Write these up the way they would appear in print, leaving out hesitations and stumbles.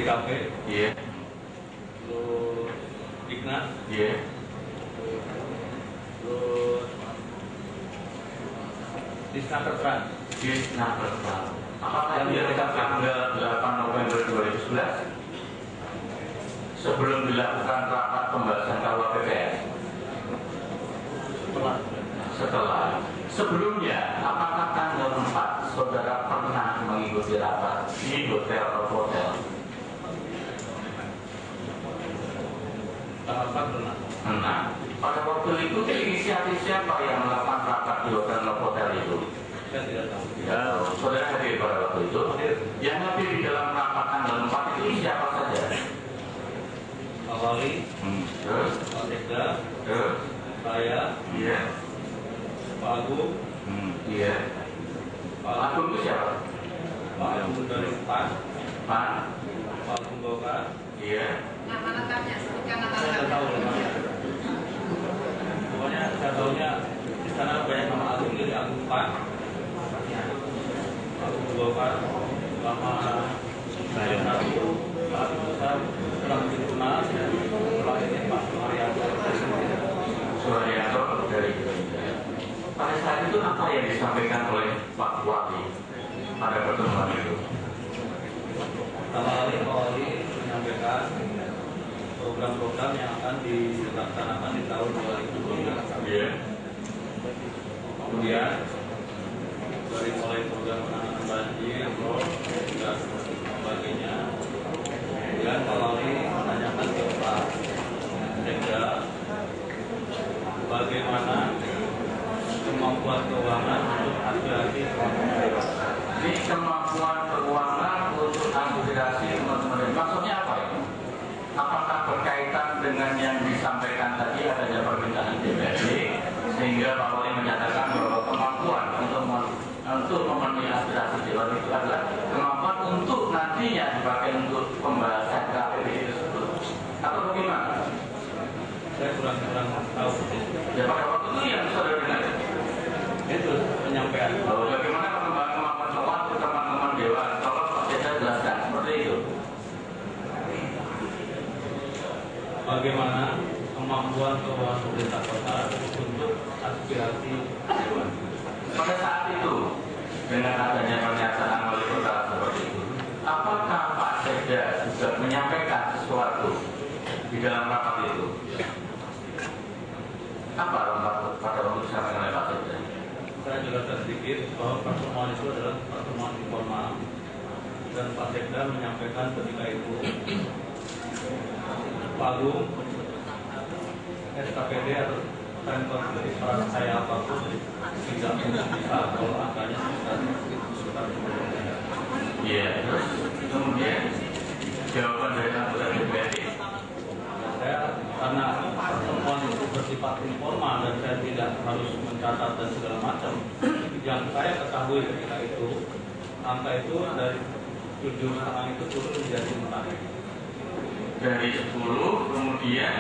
TKP. Iya. Terus Dignas. Iya. Terus Disnakertrans. Disnakertrans. Apakah Yang dia TKP tanggal 8 November 2011 sebelum dilakukan rapat pembahasan KUHP? Setelah. Sebelumnya, apakah tanggal 4 saudara pernah mengikuti rapat di hotel atau hotel? Tanggal 4 pernah. Nah, pada waktu itu inisiatif siapa yang melakukan rapat di hotel atau hotel itu? Saya tidak tahu. Ya, saudara hadir pada waktu itu. Yang hadir di dalam rapat tanggal 4 itu siapa saja? Pak Wali, Terus? Pak Sekda, Terus? saya, Iya. Pak Agung, Iya. Pak Agung itu siapa? Pak Agung dari PAN, Pan? Pak Agung Golkar. Iya. Nama lengkapnya, sebutkan nama Saya tidak tahu lengkapnya. namanya. Pokoknya saya tahunya di sana banyak nama Agung, jadi Agung PAN, Agung Golkar, sama saya satu, Pak Agung besar, kurang begitu kenal, terakhirnya Pak Suharyanto. Suharyanto dari Gerindra. Pada saat itu apa yang disampaikan oleh Pak Wali pada pertemuan itu? Pertama kali Pak Wali menyampaikan program-program yang akan dilaksanakan di tahun 2020. Iya. Kemudian dari mulai program penanganan banjir, rob, dan sebagainya. Kemudian Pak Wali menanyakan ke Pak Sekda bagaimana kemampuan keuangan untuk aspirasi teman-teman dewasa. Ini kemampuan keuangan untuk aspirasi teman-teman. Maksudnya apa ini? Apakah berkaitan dengan yang disampaikan tadi adanya permintaan DPRD sehingga Pak Wali menyatakan bahwa kemampuan untuk memenuhi aspirasi dewan itu adalah kemampuan untuk nantinya dipakai untuk pembahasan KPBI tersebut atau bagaimana? Saya kurang tahu. Ya pada waktu itu yang saudara dengar Itu penyampaian. bahwa bagaimana pengembangan kemampuan keuangan untuk teman-teman dewan. Tolong Pak Sekda jelaskan seperti itu. Bagaimana kemampuan keuangan pemerintah kota untuk aspirasi dewan. Pada saat itu dengan adanya pernyataan wali kota seperti itu, apakah Pak Sekda juga menyampaikan sesuatu di dalam rapat itu? Apa rapat pada waktu disampaikan oleh Pak Sekda? Saya jelaskan sedikit bahwa pertemuan itu adalah pertemuan informal dan Pak Sekda menyampaikan ketika itu Pak Agung SKPD atau kantor peran saya apapun tidak bisa kalau angkanya sekitar 10 miliar. Iya, terus kemudian jawaban dari anggota DPRD. Saya karena pertemuan itu bersifat informal dan saya tidak harus mencatat dan segala macam. Yang saya ketahui ketika itu angka itu dari 7,5 itu turun menjadi 4. Dari 10 kemudian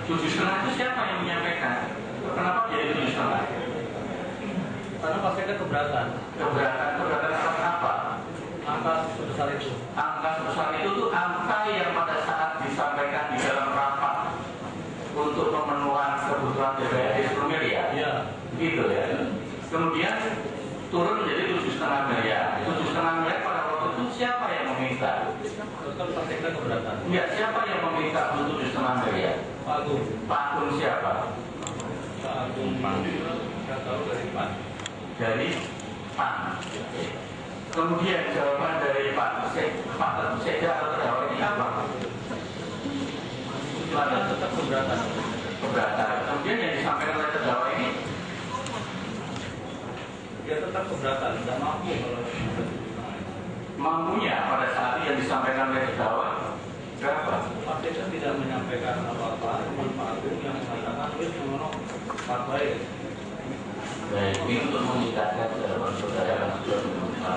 7,5 itu siapa yang menyampaikan? Kenapa jadi 7,5? Karena Pak Sekda keberatan. Keberatan atas apa? Angka sebesar itu. Angka sebesar itu tuh angka yang pada saat disampaikan di dalam rapat untuk pemenuhan kebutuhan DPRD 10 miliar. Iya. Gitu ya. Kemudian turun menjadi 7,5 miliar. 7,5 miliar pada waktu itu siapa yang meminta? Tetap Pak Sekda keberatan. Enggak, siapa yang meminta untuk 7,5 miliar? Pak Agung. Pak Agung siapa? Pak Agung. Saya tahu dari PAN. Dari PAN. Kemudian jawaban dari Pak Sekda atau terdakwa ini apa? Kita tetap keberatan. Keberatan. Kemudian yang disampaikan oleh terdakwa ini Dia tetap keberatan, tidak mampu kalau mampunya pada saat yang disampaikan oleh terdakwa berapa? Pak Sekda tidak menyampaikan apa-apa, cuma Pak Agung yang mengatakan wis mengenok partai. Baik, ini untuk meningkatkan jawaban saudara yang sudah meminta.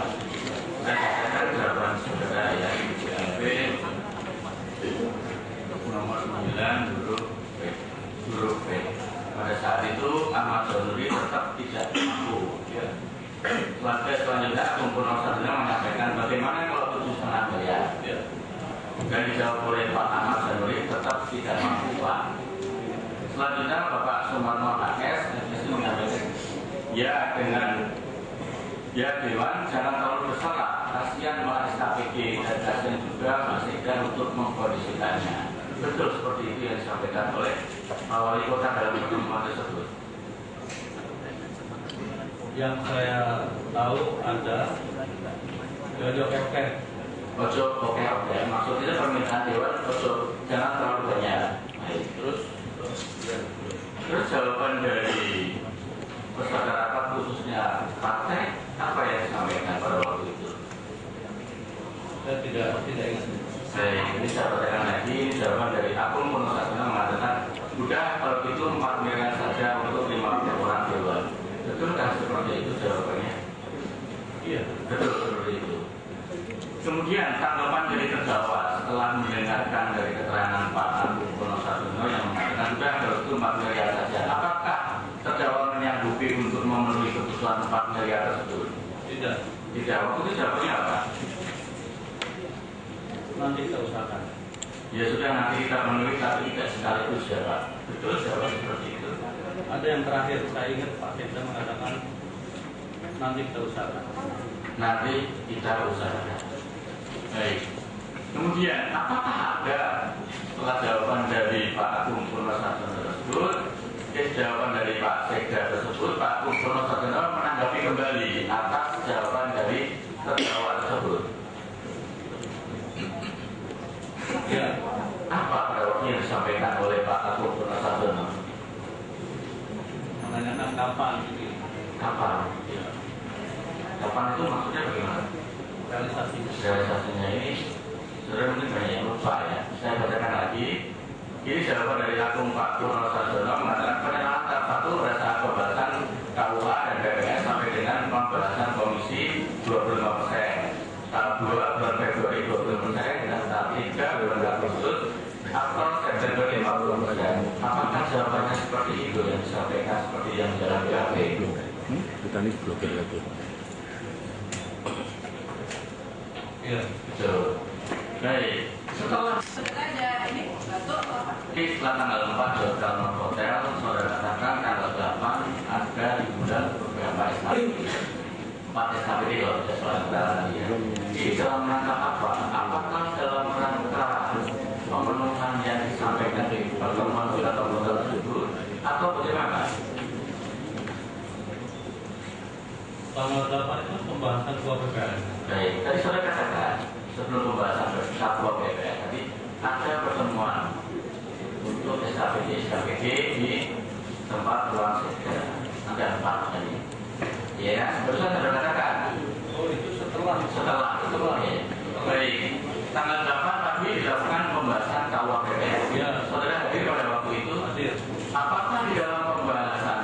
Saya katakan jawaban saudara ya di BAP nomor 9 huruf B. Pada saat itu Ahmad Zonuri tetap tidak mampu. Ya. Selanjutnya Agung Purnomo menyampaikan bagaimana kalau 7,5 miliar. Ya. Dan dijawab oleh Pak Ahmad Zanuri, tetap tidak mampu Pak. Selanjutnya Bapak Sumarno HS itu menyampaikan, ya dengan ya Dewan jangan terlalu besar lah, kasihan Pak SKPD dan kasihan juga Mas Edan untuk mengkondisikannya. Betul seperti itu yang disampaikan oleh Pak Wali Kota dalam pertemuan tersebut. Yang saya tahu ada Jojo Kepken. Ojo oke, maksudnya permintaan Dewan ojo jangan terlalu banyak. Terus jawaban dari peserta rapat khususnya partai apa yang disampaikan pada waktu itu? Saya tidak ingat. Ini saya bacakan lagi, ini jawaban dari akun Monosasana mengatakan, udah kalau itu 4 miliar saja untuk 50 orang Dewan. Betul kan seperti itu jawabannya? Iya. Betul seperti itu. Kemudian tanggapan dari terdakwa setelah mendengarkan dari keterangan Pak Agung Monosasana yang mengatakan sudah kalau itu 4 miliar saja. Apakah terdakwa menyanggupi untuk memenuhi kebutuhan 4 miliar tersebut? Tidak. Tidak. Waktu itu jawabannya apa? Nanti kita usahakan. Ya sudah, nanti kita menulis tapi tidak sekaligus ya Pak. Betul jawab seperti itu. Ada yang terakhir saya ingat Pak Sekda mengatakan nanti kita usahakan. Nanti kita usahakan. Baik. Kemudian apakah ada setelah jawaban dari Pak Agung Purnosadono tersebut, jawaban dari Pak Sekda tersebut, Pak Agung Purnosadono menanggapi kembali atas jawaban dari terdakwa tersebut? Ya. Apa pada waktu yang disampaikan oleh Pak Agung Purnosadono? Menanyakan kapan? Kapan? Ya. Kapan itu maksudnya bagaimana? Realisasinya ini sebenarnya mungkin banyak yang lupa ya. Saya bacakan lagi. Ini jawaban dari Agung Pak Purnosadono mengatakan penyerahan tahap 1 berdasarkan pembahasan KUA dan BPS sampai dengan pembahasan komisi 25%. Tahap 2 bulan Februari 20% dan tahap 3 bulan Agustus atau September 50%. Apakah jawabannya seperti itu yang disampaikan seperti yang dalam BAP? Kita ini blokir lagi. Iya. Betul. Baik. Setelah ada ini batuk apa? setelah tanggal 4 di Hotel Non Hotel, saudara katakan tanggal 8 ada diundang beberapa SKPD. 4 SKPD kalau tidak salah tadi ya. Di dalam rangka apa? Apakah dalam rangka pemenuhan yang disampaikan di pertemuan atau tersebut atau bagaimana? Tanggal 8 itu pembahasan dua PPS. Baik, tadi saudara katakan sebelum pembahasan Satwa PPS tadi ada pertemuan untuk SKPD di tempat ruang sekda. Ada 4 tadi. Ya, barusan saudara katakan. Oh itu setelah Setelah itu, ya. Baik. Tanggal 8 tadi dilakukan pembahasan KUA PPS. Ya. Saudara hadir pada waktu itu. hadir. Apakah di dalam pembahasan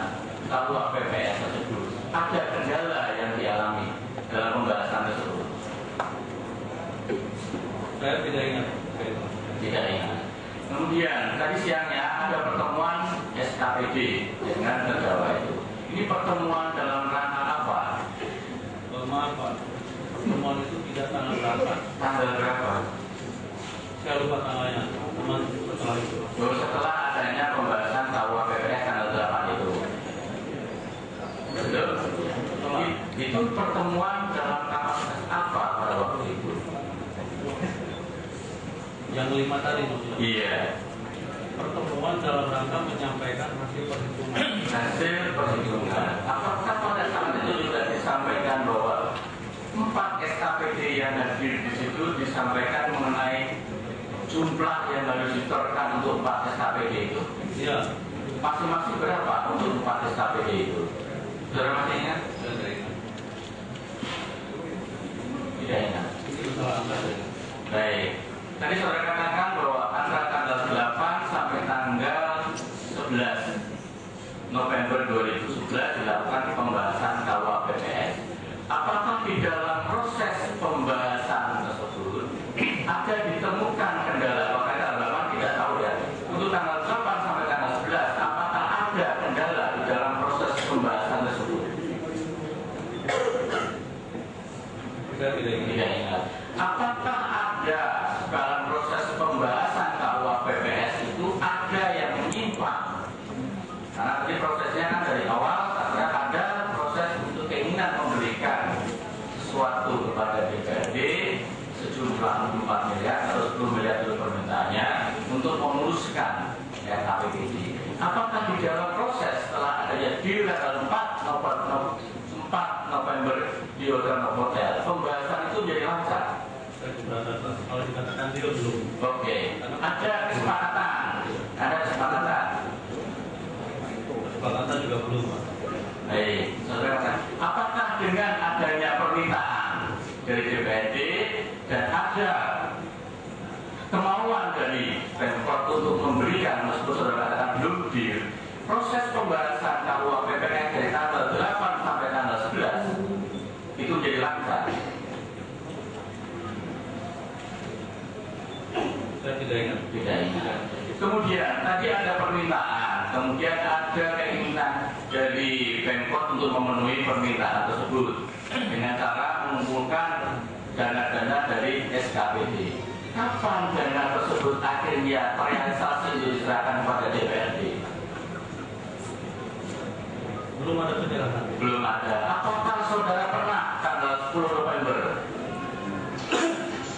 KUA PPS tersebut ada kendala yang dialami dalam pembahasan tersebut? Saya tidak ingat. Tidak ingat. Kemudian tadi siangnya ada pertemuan SKPD dengan terdakwa itu. Ini pertemuan dalam rangka apa? Maaf Pak, pertemuan itu tidak tanggal berapa? Tanggal berapa? Saya lupa tanggalnya. Teman setelah itu. Baru setelah adanya pembahasan KUA PPS tanggal 8 itu. Betul. Itu pertemuan dalam kapasitas apa pada waktu itu? Yang 5 tadi maksudnya. Iya. Pertemuan dalam rangka menyampaikan hasil perhitungan. Hasil perhitungan. Apakah pada saat itu sudah disampaikan bahwa 4 SKPD yang hadir di situ disampaikan mengenai jumlah yang harus ditorkan untuk 4 SKPD itu? Iya. Masing-masing berapa untuk 4 SKPD itu? Saudara masih ingat? Saya tidak ingat. Tidak ingat. Itu salah angka saja. Baik. Tadi saudara katakan bahwa antara tanggal 8 sampai tanggal 11 November 2011 dilakukan pembahasan KUA PPS. Apakah di dalam proses pembahasan tersebut ada ditemukan kendala? Apakah tanggal 8 tidak tahu ya. Untuk tanggal 8 sampai tanggal 11, apakah ada kendala di dalam proses pembahasan tersebut? Saya tidak ingat. Tidak ingat. Apakah ada dalam proses mengusulkan 4 miliar atau 10 miliar itu permintaannya untuk memuluskan SKPD. Apakah di dalam proses setelah adanya di tanggal 4 November di Hotel pembahasan itu jadi lancar? Kalau dikatakan tidak belum. Oke, ada kesepakatan. Ada kesepakatan. Kesepakatan juga belum, Pak. Baik, saudara, apakah dengan adanya permintaan dari DPRD dan ada kemauan dari Pemkot untuk memberikan, meskipun saudara katakan belum deal, proses pembahasan KUA PPN dari tanggal 8 sampai tanggal 11 itu jadi lancar? Saya tidak ingat. Tidak ingat. Kemudian tadi ada permintaan, kemudian ada keinginan dari Pemkot untuk memenuhi permintaan tersebut dengan cara mengumpulkan dana-dana dari SKPD. Kapan dana tersebut akhirnya terrealisasi untuk diserahkan kepada DPRD? Belum ada penjelasan. Belum ada. Apakah saudara pernah tanggal 10 November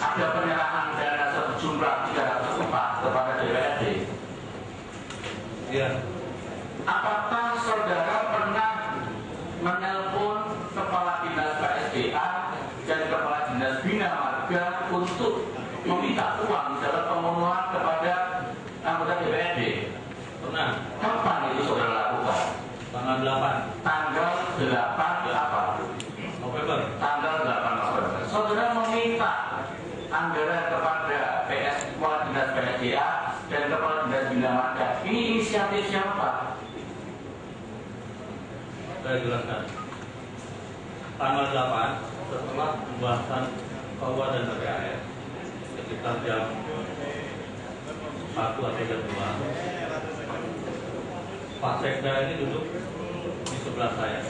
ada penyerahan dana sejumlah 304 kepada DPRD? Iya. Apakah saudara pernah menelpon Kepala Dinas PSDA dan Kepala Dinas Bina Marga untuk meminta uang dalam pemenuhan kepada anggota DPRD? Pernah. Kapan itu saudara lakukan? Tanggal 8 Tanggal 8 apa? November. Tanggal 8 November. Saudara meminta anggaran kepada Kepala Dinas PSDA dan Kepala Dinas Bina Marga. Ini inisiatif siapa? Saya jelaskan. Tanggal 8 setelah pembahasan KUA dan PPAS sekitar jam 1 atau jam 2, Pak Sekda ini duduk di sebelah saya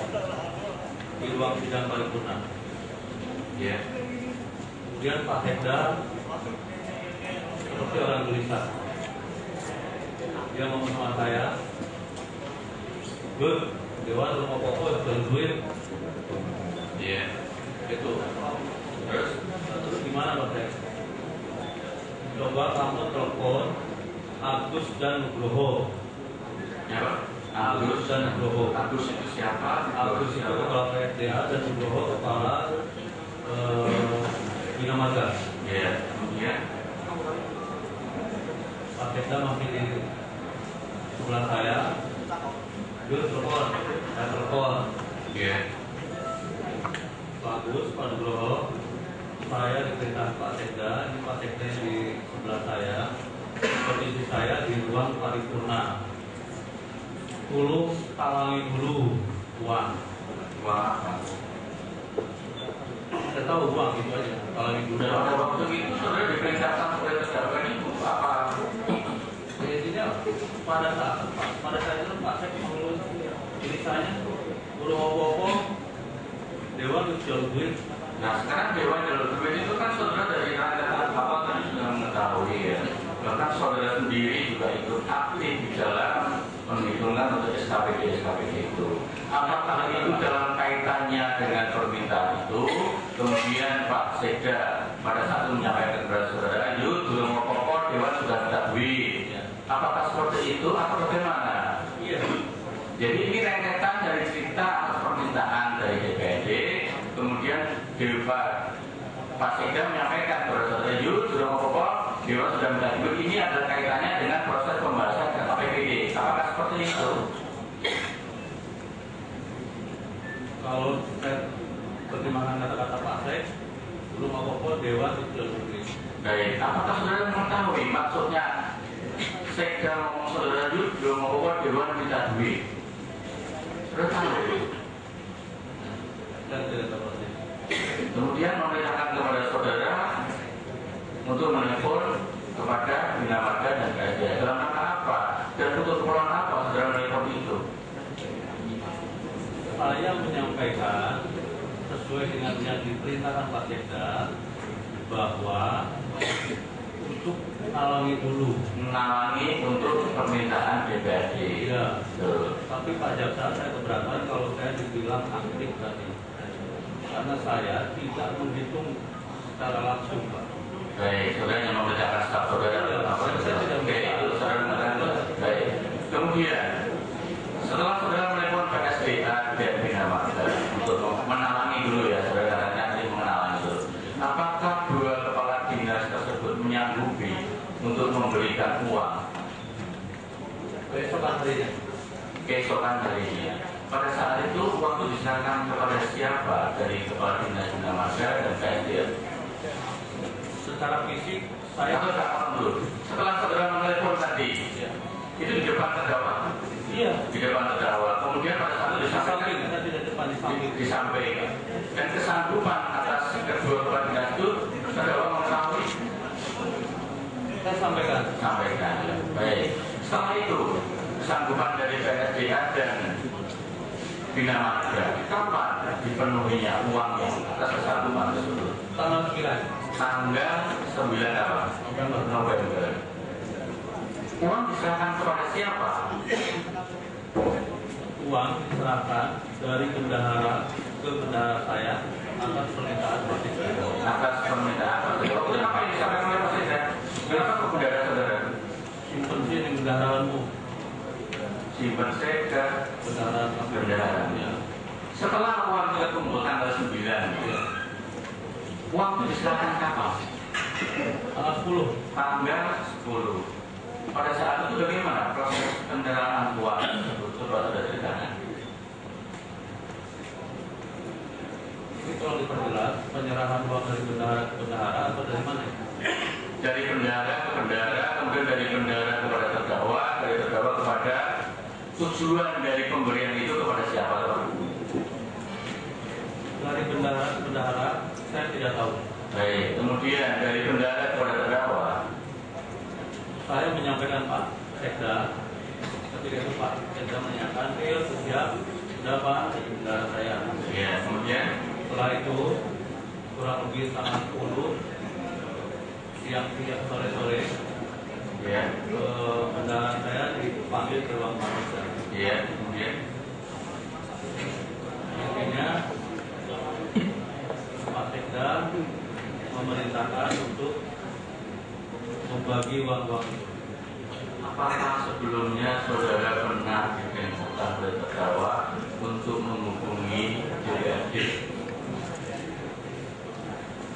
di ruang sidang paripurna. Ya. Kemudian Pak Sekda seperti orang gelisah. Dia ngomong sama saya, Dewan rumah pokok dan duit. Iya. Itu. Terus gimana Pak Sekda? Coba kamu telepon Agus dan Nugroho. Ya, Pak. Agus dan Nugroho. Agus itu siapa? Agus itu kepala PSDA dan Nugroho kepala Bina Marga. Ya. Kemudian Pak Sekda masih di sebelah saya. Dia telepon, saya telepon. ya. Pak Agus, Pak Nugroho, saya diperintah Pak Sekda, ini Pak Sekda di sebelah saya, posisi saya di ruang paripurna. Tolong talangi dulu uang. Wah. Saya tahu uang itu aja, talangi dulu. Dan pada waktu itu saudara diperintahkan oleh terdakwa ini apa? Intinya pada saat itu Pak Sekda mengurus tulisannya, urung apa-apa, Dewan itu jual duit. Nah sekarang Dewan Jalur Duit itu kan saudara dari rakyat apa tadi sudah mengetahui ya. Bahkan saudara sendiri juga ikut aktif di dalam penghitungan untuk SKPD itu. Apakah itu dalam kaitannya dengan permintaan itu? Kemudian Pak Sekda pada saat itu menyampaikan kepada saudara, yuk belum pokok Dewan sudah minta duit. Apakah seperti itu atau bagaimana? Iya. Jadi ini rentetan dari cerita atas permintaan dari DPRD, kemudian Pak Sekda menyampaikan kepada saudara, yuk sudah apa-apa, Dewan sudah minta duit. Ini adalah kaitannya dengan proses pembahasan KPPD. Apakah seperti itu? Kalau saya pertimbangan kata-kata Pak Sek, belum apa-apa Dewan itu jual duit. Baik, apakah saudara mengetahui maksudnya Sekda ngomong saudara, yuk belum apa-apa, Dewan minta duit? Saudara tahu? Dan tidak tahu. Kemudian memerintahkan kepada saudara untuk menelpon kepada Bina Marga dan PSDA. Dalam rangka apa? Dan untuk keperluan apa saudara menelpon itu? Saya menyampaikan sesuai dengan yang diperintahkan Pak Sekda bahwa untuk menalangi dulu. Menalangi untuk permintaan DPRD. Iya. Betul. Tapi Pak Jaksa saya keberatan kalau saya dibilang aktif tadi. Karena saya tidak menghitung secara langsung Pak. Baik, saudara yang membedakan staf saudara. Oke, itu saudara mengatakan. Baik. Kemudian setelah saudara menelepon PSDA dan Bina Marga untuk menalangi dulu ya, saudara nanti mengenalangi dulu. Apakah dua kepala dinas tersebut menyanggupi untuk memberikan uang keesokan harinya? Pada saat itu uang itu diserahkan kepada siapa dari kepala dinas Bina Marga dan PSDA? Secara fisik saya dulu. Setelah saudara menelepon tadi, itu di depan terdakwa. iya Di depan terdakwa. Kemudian pada saat itu disampaikan. Dan kesanggupan atas kedua kepala dinas itu terdakwa mengetahui. saya sampaikan. Baik. Setelah itu kesanggupan dari PSDA dan Bina Marga, kapan dipenuhinya uangnya atas kesanggupan tersebut? Tanggal 9 apa? November. Uang diserahkan kepada siapa? Uang diserahkan dari bendahara ke bendahara saya atas permintaan Presiden. Atas permintaan Presiden. Kenapa ini disampaikan oleh Presiden? Kenapa ke bendahara saudara? Simpen sih ini bendaharaanmu. Simpen saya ke bendahara. Setelah uang kita kumpul tanggal 9, uang itu diserahkan kapan? Tanggal 10. Tanggal 10. Pada saat itu bagaimana proses penerimaan uang tersebut? Coba sudah ceritakan. Ini kalau diperjelas penyerahan uang dari bendahara ke bendahara atau dari mana? Dari bendahara ke bendahara, kemudian dari bendahara kepada terdakwa, dari terdakwa kepada tujuan dari pemberian itu kepada siapa? Dari bendahara ke bendahara saya tidak tahu. Baik, kemudian dari bendahara kepada terdakwa. Saya menyampaikan Pak Sekda, ketika itu Pak Sekda menanyakan, siap, sudah Pak, dari bendahara saya. Ya, kemudian Setelah itu kurang lebih tanggal 10 siang sore ya, bendahara saya dipanggil ke ruang pemeriksaan. ya, kemudian Intinya Pak Sekda memerintahkan untuk membagi uang-uang itu. apakah sebelumnya saudara pernah diminta oleh terdakwa untuk menghubungi DPRD?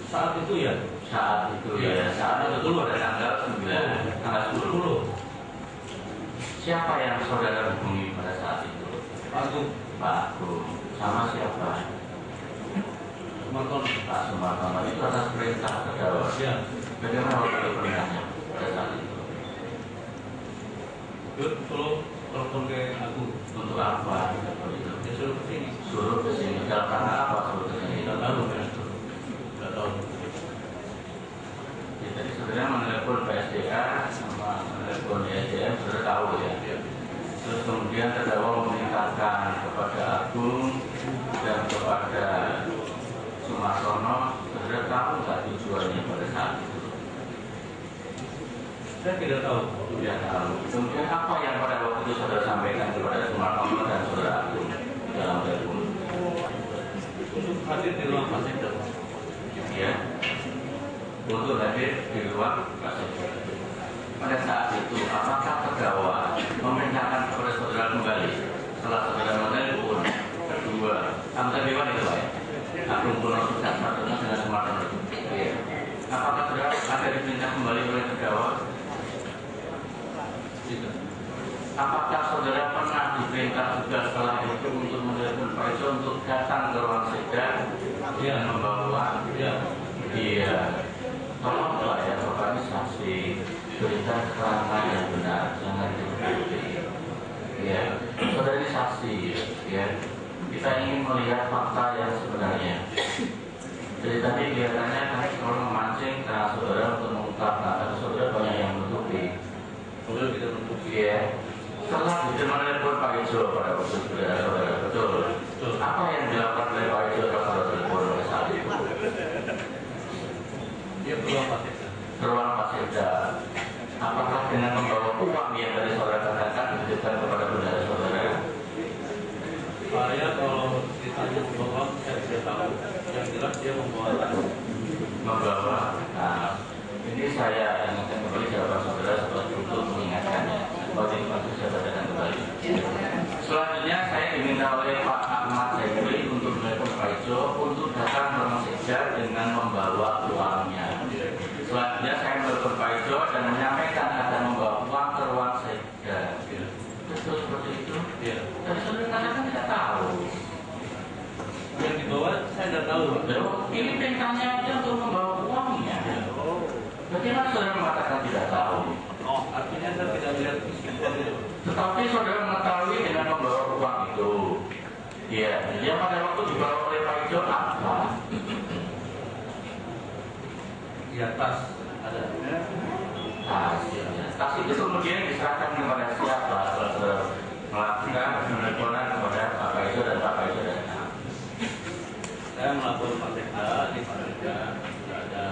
Saat itu ya? Saat itu pada tanggal 9, tanggal 10. Siapa yang saudara hubungi pada saat itu? Pak Agung. Pak Agung. Sama siapa? Sumartono. Pak Sumartono. Itu atas perintah terdakwa. Ya. Bagaimana waktu perintahnya pada saat itu? Yuk, tolong telepon ke Agung. Untuk apa? Dia suruh ke sini. Suruh ke sini. Dalam rangka apa suruh ke sini? Tidak tahu kan? Tidak tahu. Jadi sebenarnya menelepon PSDA sama menelepon SDM sudah tahu ya. Terus kemudian terdakwa memerintahkan kepada Agung dan kepada Sumartono, sudah tahu nggak tujuannya pada saat itu? Saya tidak tahu. Tidak tahu. Kemudian apa yang pada waktu itu saudara sampaikan kepada Sumartono dan saudara Agung dalam telepon? Untuk hadir di ruang Pak Sekda. Ya, untuk hadir di ruang Sekda. Pada saat itu, apakah terdakwa memerintahkan kepada saudara kembali setelah saudara menelepon kedua anggota dewan itu Pak ya? Agung Purno Sukses dengan Sumartono itu. Iya. Apakah saudara ada diperintah kembali oleh terdakwa? Tidak. Apakah saudara pernah diperintah juga setelah itu untuk menelepon Pak Ijo untuk datang ke ruang Sekda dan membawa? Iya. Tolong Pak ya, Bapak ini saksi, berikan keterangan yang benar, jangan ditutupi. Ya, saudara ini saksi, ya. Kita ingin melihat fakta yang sebenarnya. Jadi tadi kelihatannya kan selalu memancing karena saudara untuk mengungkapkan, tapi saudara banyak yang menutupi. Saudara tidak menutupi. Iya. Setelah menelepon Pak Ijo pada waktu saudara, betul. Apa yang dilakukan oleh Pak Ijo pada telepon pada saat itu? Dia ke ruang Pak Sekda. Ke ruang Pak Sekda. Apakah dengan membawa uang yang tadi saudara katakan dititipkan kepada bendahara saudara? Saya kalau ditanya membawa, saya tidak tahu. Yang jelas dia membawa tas. Membawa tas. Ini saya ingatkan kembali jawaban saudara setelah untuk mengingatkannya. Wajib masuk saya bacakan kembali. Selanjutnya saya diminta oleh Pak Ahmad Zaiduli untuk menelpon Pak Ijo untuk datang ke Rumah Sekda dengan membawa uangnya. Selanjutnya saya menelpon Pak Ijo dan menyampaikan akan membawa uang ke ruang Sekda. Betul seperti itu? Ya. Tapi saudara katakan tidak tahu. Yang dibawa saya tidak tahu. Ini perintahnya aja untuk membawa uangnya. Bagaimana saudara mengatakan tidak tahu? Oh, artinya saya tidak lihat isi uang itu. Tetapi saudara mengetahui dengan membawa uang itu. Iya, yang pada waktu dibawa oleh Pak Ijo apa? Ya, tas ada. Tas. Tas itu kemudian diserahkan kepada siapa? Kalau saudara melakukan penelponan kepada Pak Ijo dan Pak Ijo datang. Saya melapor Pak Sekda, di Pak Sekda tidak ada.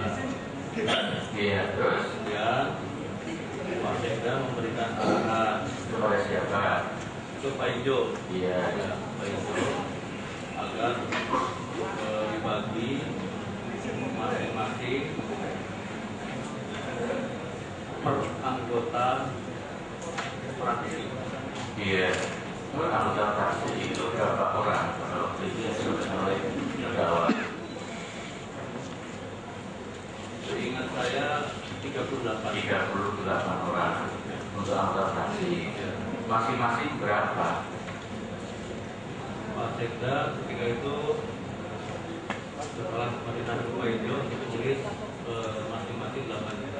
Iya, terus Kemudian Pak Sekda memberikan arahan kepada siapa? ke Pak Ijo. Iya. Ya, Pak Ijo agar dibagi masing-masing per anggota fraksi. Iya. Anggota fraksi itu berapa orang? Kalau itu yang disebutkan oleh terdakwa. Seingat saya 38. 38 orang untuk anggota fraksi. Masing-masing berapa? Pak Sekda ketika itu setelah meminta Pak Ijo tulis masing-masing 8 juta.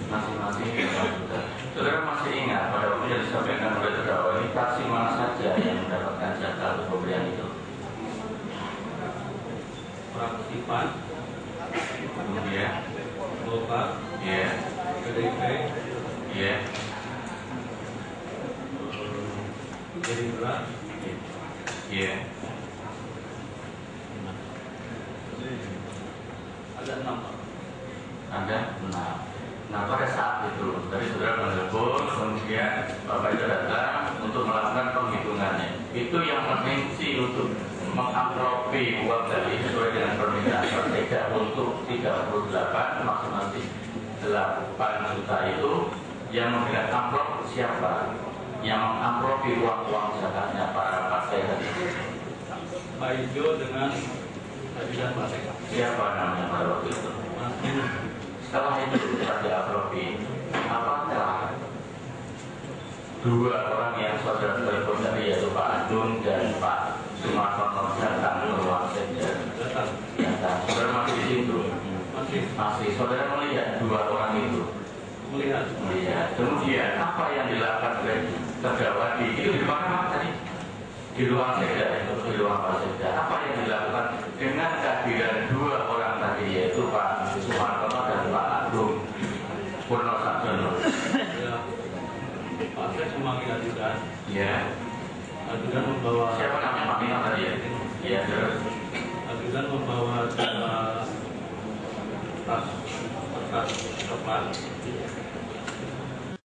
Masing-masing 8 juta. Saudara masih ingat pada waktu yang disampaikan oleh terdakwa ini fraksi mana saja yang mendapatkan jatah untuk pemberian itu? Fraksi PAN, Kemudian, Golkar, ya, PDIP, ya, Gerindra, ya. ada 6 Pak. Ada 6. Nah pada saat itu tadi saudara menelpon, kemudian Bapak itu datang untuk melakukan penghitungannya. Itu yang penting sih untuk mengapropi uang tadi sesuai dengan permintaan Pak Sekda untuk 38 masing-masing 8 juta itu. Yang memberikan amplop siapa? Yang mengapropi uang-uang zakatnya para partai tadi. Pak Ijo dengan Ajudan Pak Sekda. Siapa namanya pada waktu itu? Mas Dinu. Setelah itu setelah diapropi, apakah dua orang yang saudara telepon tadi yaitu Pak Adun dan Pak Sumartono datang ke ruang Sekda? Datang. Saudara masih di situ? Masih Saudara melihat dua orang itu? melihat. Kemudian apa yang dilakukan oleh terdakwa itu di mana tadi? Di ruang Sekda, di ruang Pak Sekda. Apa yang dilakukan dengan kehadiran dua orang tadi yaitu Pak Sumartono dan Pak Agung Purno Saksono? Ya, Pak Sekda memanggil Ajudan. Ya. Ajudan membawa. Siapa namanya Pak Nino tadi ya? Iya, terus. Ajudan membawa tas coklat